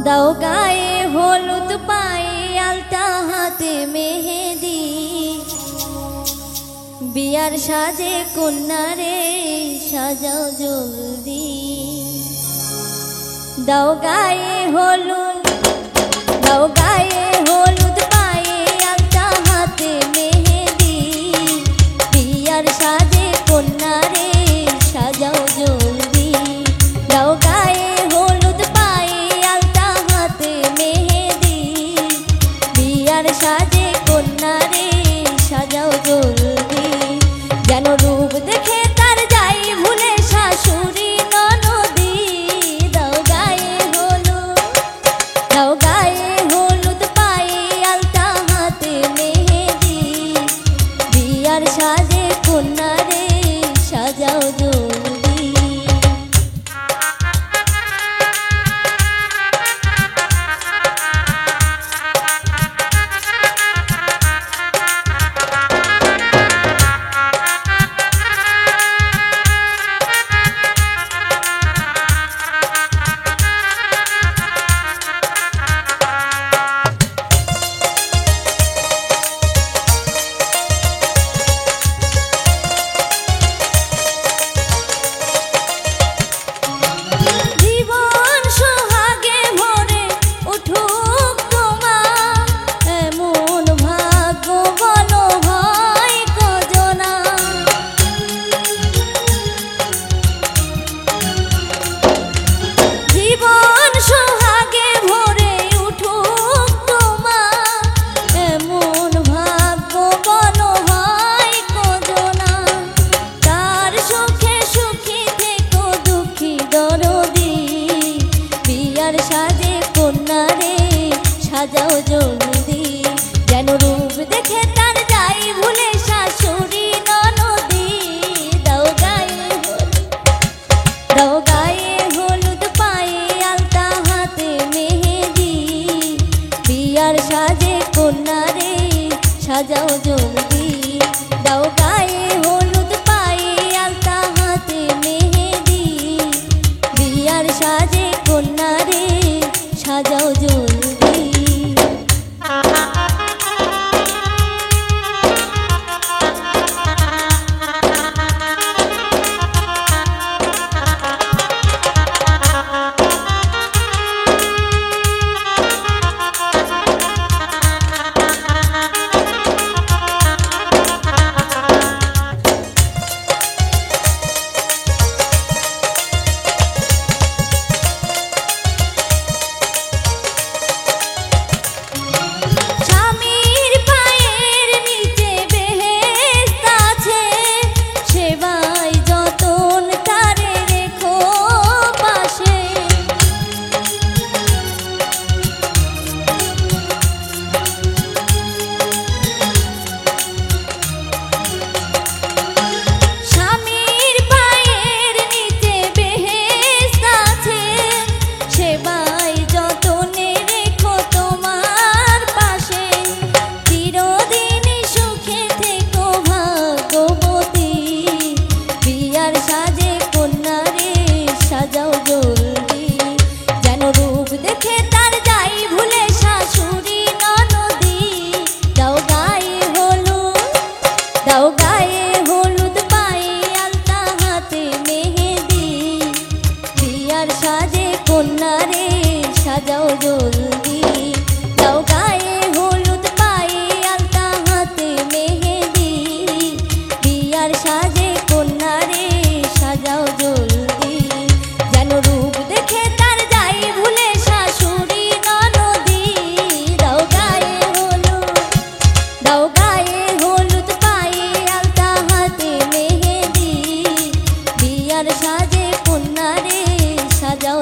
দাও গায়ে হলুদ পায়ে আলতা হাতে মেহেদি বিয়ার সাজে কন্যারে সাজাও জলদি দাও গায়ে হলুদ পায়ে আলতা হাতে মেহেদি বিয়ার সাজে কন্যারে সাজাও জলদি দাও গায়ে হলুদ পায়ে আলতা হাতে মেহেদি বিয়ার সাজে কন্যারে সাজাও জলদি যেন রূপ দেখে তার যাই ভুলে শাশুড়ি ননদি দাও গায়ে হলুদ পায়ে আলতা হাতে মেহেদি বিয়ার সাজে কন্যারে সাজাও জলদি সাজে কন্যারে সাজাও জলদি যেন রূপ দেখে তার যাই ভুলে শাশুড়ি ননদি দাও গায়ে হলুদ পায়ে আলতা হাতে মেহেদি বিয়ার সাজে কন্যারে সাজাও জলদি দাও গায়ে হলুদ পায়ে আলতা হাতে মেহেদি বিয়ার সাজে কন্যারে সাজাও জলদি সাজাও জলদি যেন রূপ দেখে তার যাই ভুলে শাশুড়ি ননদি দাও গায়ে হলুদ পায়ে আলতা হাতে মেহেদি বিয়ার সাজে কন্যারে সাজাও জলদি দাও গায়ে হলুদ পায়ে আলতা হাতে মেহেদি বিয়ার সাজে কন্যারে সাজাও জলদি রূপ দেখে তার যাই ভুলে শাশুড়ি ননদি দাও গায়ে হলুদ পায়ে আলতা হাতে মেহেদি বিয়ার সাজে কন্যারে সাজাও